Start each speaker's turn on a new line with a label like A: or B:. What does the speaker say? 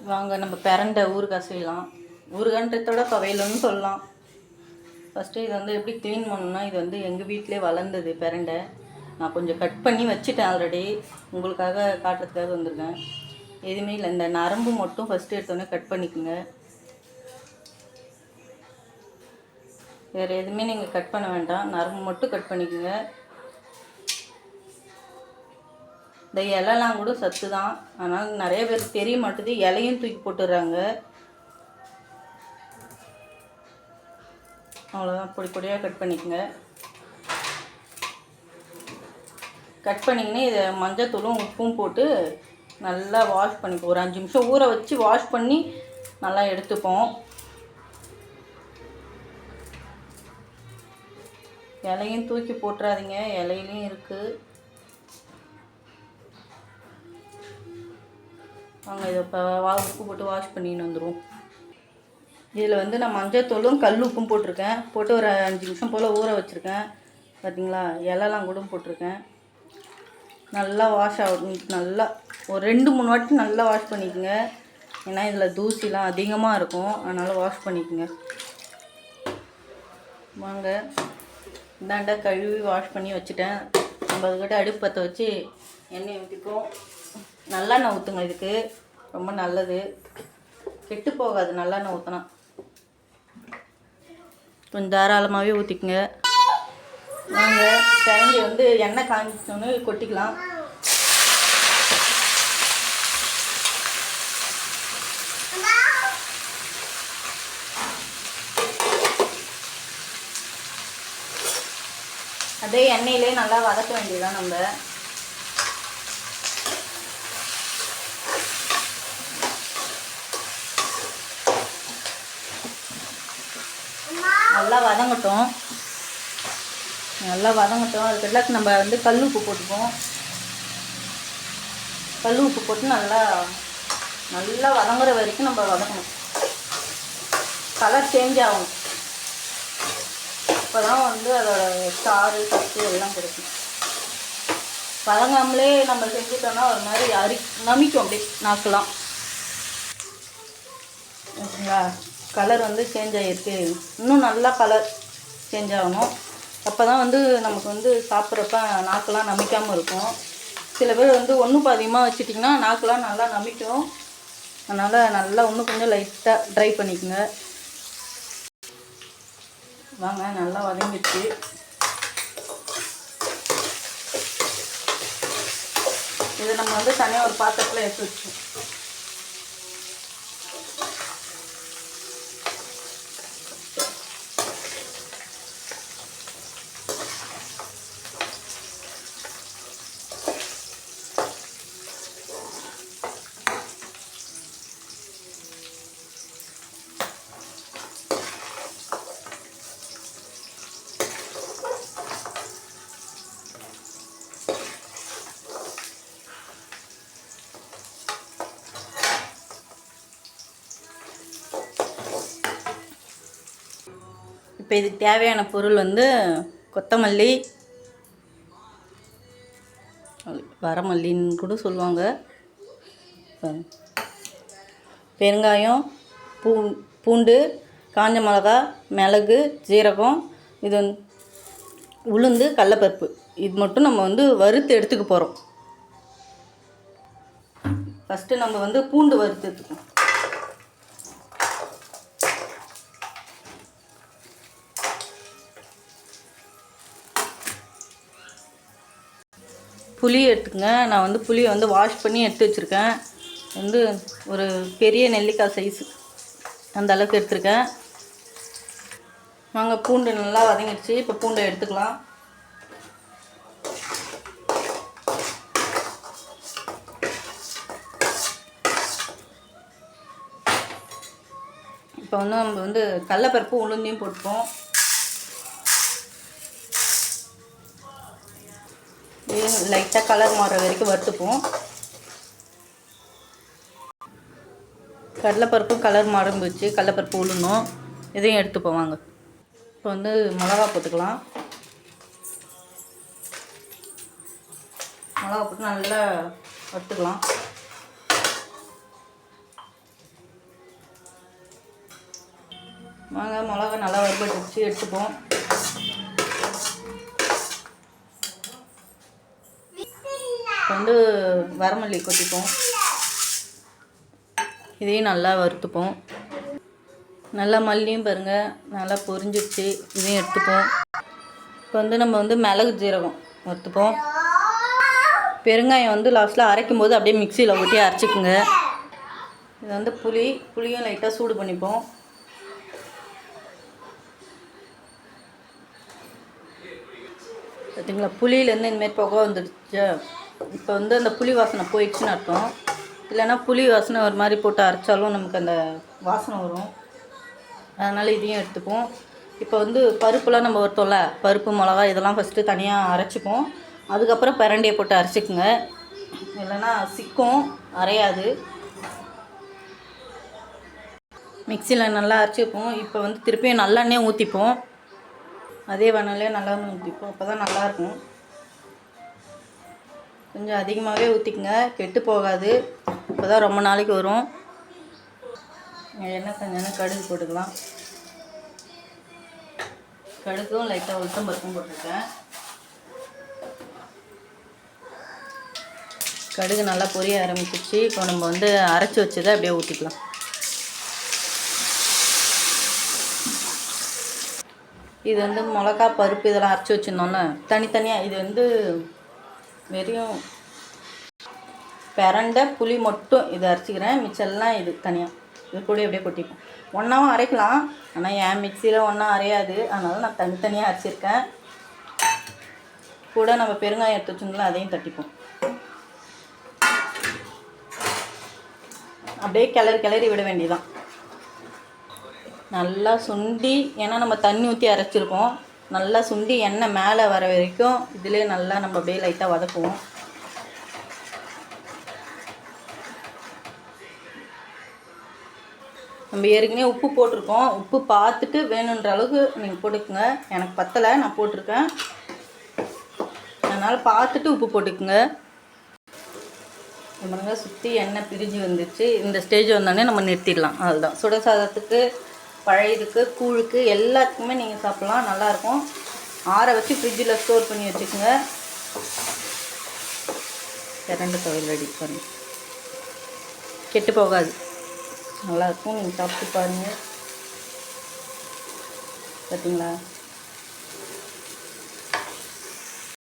A: வாங்க நம்ம பிரண்டை ஊறுகாய் செய்யலாம். ஊறுகான்றதோட துவையல்னு சொல்லலாம். ஃபஸ்ட்டு இதை வந்து எப்படி க்ளீன் பண்ணணும்னா, இது வந்து எங்கள் வீட்டிலே வளர்ந்தது பிரண்டை. நான் கொஞ்சம் கட் பண்ணி வச்சுட்டேன் ஆல்ரெடி, உங்களுக்காக காட்டுறதுக்காக வந்திருக்கேன். எதுவுமே இல்லை, இந்த நரம்பு மட்டும் ஃபஸ்ட்டு எடுத்தோடனே கட் பண்ணிக்கோங்க. வேறு எதுவுமே நீங்கள் கட் பண்ண வேண்டாம், நரம்பு மட்டும் கட் பண்ணிக்கோங்க. இந்த இலைலாம் கூட சத்து தான், ஆனால் நிறைய பேருக்கு தெரிய மாட்டுது, இலையும் தூக்கி போட்டுடுறாங்க. அவ்வளோதான், பொடி பொடியாக கட் பண்ணிக்கோங்க. கட் பண்ணிங்கன்னா இதை மஞ்சத்தூளும் உப்பும் போட்டு நல்லா வாஷ் பண்ணிப்போம். ஒரு 5 நிமிஷம் ஊற வச்சு வாஷ் பண்ணி நல்லா எடுத்துப்போம். இலையும் தூக்கி போட்டுறாதீங்க, இலையிலையும் இருக்குது. வாங்க இதை இப்போ உப்பு போட்டு வாஷ் பண்ணின்னு வந்துடுவோம். இதில் வந்து நான் மஞ்சத்தூளும் கல் உப்பும் போட்டிருக்கேன். போட்டு ஒரு 5 நிமிஷம் போல் ஊற வச்சுருக்கேன். பார்த்தீங்களா, இலைலாம் கூட போட்டிருக்கேன். நல்லா வாஷ் ஆகும். நல்லா ஒரு 2-3 வாட்டி நல்லா வாஷ் பண்ணிக்கோங்க. ஏன்னா இதில் தூசிலாம் அதிகமாக இருக்கும், அதனால் வாஷ் பண்ணிக்கோங்க. வாங்க இந்தாண்டா கழுவி வாஷ் பண்ணி வச்சுட்டேன். நம்ம அதுக்கிட்ட அடுப்பு பற்ற வச்சு எண்ணெய் ஊற்றிப்போம். நல்லெண்ணெய் ஊற்றுங்க, இதுக்கு ரொம்ப நல்லது, கெட்டு போகாது நல்லெண்ணெய் ஊற்றினா. கொஞ்சம் தாராளமாகவே ஊற்றிக்குங்க. வாங்க கிளம்பி வந்து எண்ணெய் காய்ச்சோன்னு கொட்டிக்கலாம். அதே எண்ணெயிலே நல்லா வதக்க வேண்டியதுதான். நம்ம நல்லா வதங்கட்டும். அதுக்கெல்லாம் நம்ம வந்து கல் உப்பு போட்டுப்போம். கல் உப்பு போட்டு நல்லா வதங்குற வரைக்கும் நம்ம வதக்கணும். கலர் சேஞ்ச் ஆகும், அப்போ தான் வந்து அதோட சாறு சத்து எல்லாம் கிடைக்கும். வதங்காமலே நம்ம செஞ்சுட்டோன்னா ஒரு மாதிரி நமிக்கும் அப்படியே நாக்கலாம். ஓகேங்களா, கலர் வந்து சேஞ்ச் ஆகிருக்கு. இன்னும் நல்லா கலர் சேஞ்ச் ஆகணும். அப்போ தான் வந்து நமக்கு வந்து சாப்பிட்றப்ப நாக்கெல்லாம் நமிக்காமல் இருக்கும். சில பேர் வந்து ஒன்றும் அதிகமாக வச்சுட்டிங்கன்னா நாக்கெல்லாம் நல்லா நமிக்கும். அதனால் நல்லா இன்னும் கொஞ்சம் லைட்டாக ட்ரை பண்ணிக்கோங்க. வாங்க நல்லா வதங்கிடுச்சு. இதை நம்ம வந்து தனியாக ஒரு பாத்திரத்தில் எடுத்து வச்சோம். இப்போ இதுக்கு தேவையான பொருள் வந்து கொத்தமல்லி, வரமல்லின்னு கூட சொல்லுவாங்க, பெருங்காயம், பூண்டு, காஞ்ச மிளகா, மிளகு, ஜீரகம், இது வந்து உளுந்து, கடலப்பருப்பு. இது மட்டும் நம்ம வந்து வறுத்து எடுத்துக்க போகிறோம். ஃபஸ்ட்டு நம்ம வந்து பூண்டு வறுத்து எடுத்துக்கணும். புளி எடுத்துக்கங்க. நான் வந்து புளியை வந்து வாஷ் பண்ணி எடுத்து வச்சுருக்கேன். வந்து ஒரு பெரிய நெல்லிக்காய் சைஸு அந்த அளவுக்கு எடுத்துருக்கேன். வாங்க பூண்டு நல்லா வதங்கிடுச்சு. இப்போ பூண்டை எடுத்துக்கலாம். இப்போ வந்து நம்ம வந்து கடலப்பருப்பு உளுந்தையும் போட்டுப்போம். லைட்டாக கலர் மாறுற வரைக்கும் வறுத்துப்போம். கடலைப்பருப்பும் கலர் மாறும்போச்சு, கடலைப்பருப்பு உளுந்தோம், இதையும் எடுத்துப்போம். வாங்க இப்போ வந்து மிளகா போட்டுக்கலாம். மிளகா போட்டு நல்லா வறுத்துக்கலாம். வாங்க மிளகா நல்லா வறுபட்டு வச்சு எடுத்துப்போம். இப்போ வந்து வரமல்லி கொட்டிப்போம். இதையும் நல்லா வறுத்துப்போம். நல்லா மல்லியும் பாருங்கள் நல்லா பொரிஞ்சிடுச்சு. இதையும் எடுத்துப்போம். இப்போ வந்து நம்ம வந்து மிளகு ஜீரகம் வறுத்துப்போம். பெருங்காயம் வந்து லாஸ்ட்டில் அரைக்கும் போது அப்படியே மிக்சியில் ஊற்றி அரைச்சிக்குங்க. இது வந்து புளியும் லைட்டாக சூடு பண்ணிப்போம். பார்த்தீங்களா, புளியிலேருந்து இந்தமாரி புகை வந்துடுச்சு. இப்போ வந்து அந்த புளி வாசனை போயிடுச்சுன்னு அர்த்தம். இல்லைன்னா புளி வாசனை ஒரு மாதிரி போட்டு அரைச்சாலும் நமக்கு அந்த வாசனை வரும். அதனால் இதையும் எடுத்துப்போம். இப்போ வந்து பருப்புலாம் நம்ம ஒருத்தோம்ல, பருப்பு மிளகா இதெல்லாம் ஃபஸ்ட்டு தனியாக அரைச்சிப்போம். அதுக்கப்புறம் பிரண்டையை போட்டு அரைச்சிக்குங்க. இல்லைன்னா சிக்கும் அரையாது. மிக்சியில் நல்லா அரைச்சிப்போம். இப்போ வந்து திருப்பியும் நல்லெண்ணெய் ஊற்றிப்போம். அதே வானல்லே நல்லெண்ணெய் ஊற்றிப்போம். அப்போ தான் நல்லாயிருக்கும். கொஞ்சம் அதிகமாகவே ஊற்றிக்குங்க, கெட்டு போகாது. இப்போ தான் ரொம்ப நாளைக்கு வரும். எண்ணெய் கொஞ்சம் கடுகு போட்டுக்கலாம். கடுகும் லைட்டாக உளுத்தம் பருப்பும் போட்டிருக்கேன். கடுகு நல்லா பொரிய ஆரம்பிச்சிச்சு. இப்போ நம்ம வந்து அரைச்சி வச்சதை அப்படியே ஊற்றிக்கலாம். இது வந்து மிளகா பருப்பு இதெல்லாம் அரைச்சி வச்சுருந்தோம்ல தனித்தனியாக. இது வந்து வெறும் பிரண்டை புளி மட்டும் இதை அரைச்சிக்கிறேன். மிச்சம்லாம் இது தனியாக இது கூட அப்படியே கொட்டிப்போம். ஒன்றாவும் அரைக்கலாம், ஆனால் என் மிக்சியில் ஒன்றா அரையாது. அதனால் நான் தனித்தனியாக அரைச்சிருக்கேன். கூட நம்ம பெருங்காயம் எடுத்து வச்சுருந்தோம்ல அதையும் தட்டிப்போம். அப்படியே கிளறி விட வேண்டியதான். நல்லா சுண்டி, ஏன்னா நம்ம தண்ணி ஊற்றி அரைச்சிருக்கோம். நல்லா சுண்டி எண்ணெய் மேலே வர வரைக்கும் இதிலே நல்லா நம்ம அப்படியே லைட்டாக வதக்குவோம். நம்ம ஏற்கனவே உப்பு போட்டிருக்கோம். உப்பு பார்த்துட்டு வேணுன்ற அளவுக்கு நீங்கள் போட்டுக்குங்க. எனக்கு பத்தலை, நான் போட்டிருக்கேன். அதனால் பார்த்துட்டு உப்பு போட்டுக்குங்க. நம்மளுங்க சுற்றி எண்ணெய் பிரிஞ்சு வந்துடுச்சு. இந்த ஸ்டேஜ் வந்தோடனே நம்ம நிறுத்திடலாம். அதுதான் சுட சாதத்துக்கு, பழையதுக்கு, கூழுக்கு எல்லாத்துக்குமே நீங்கள் சாப்பிட்லாம். நல்லாயிருக்கும். ஆற வச்சு ஃப்ரிட்ஜில் ஸ்டோர் பண்ணி வச்சுக்கோங்க. பிரண்டை துவையல் ரெடி பண்ணி கெட்டு போகாது, நல்லாயிருக்கும். நீங்கள் சாப்பிட்டு பாருங்கள். பார்த்தீங்களா?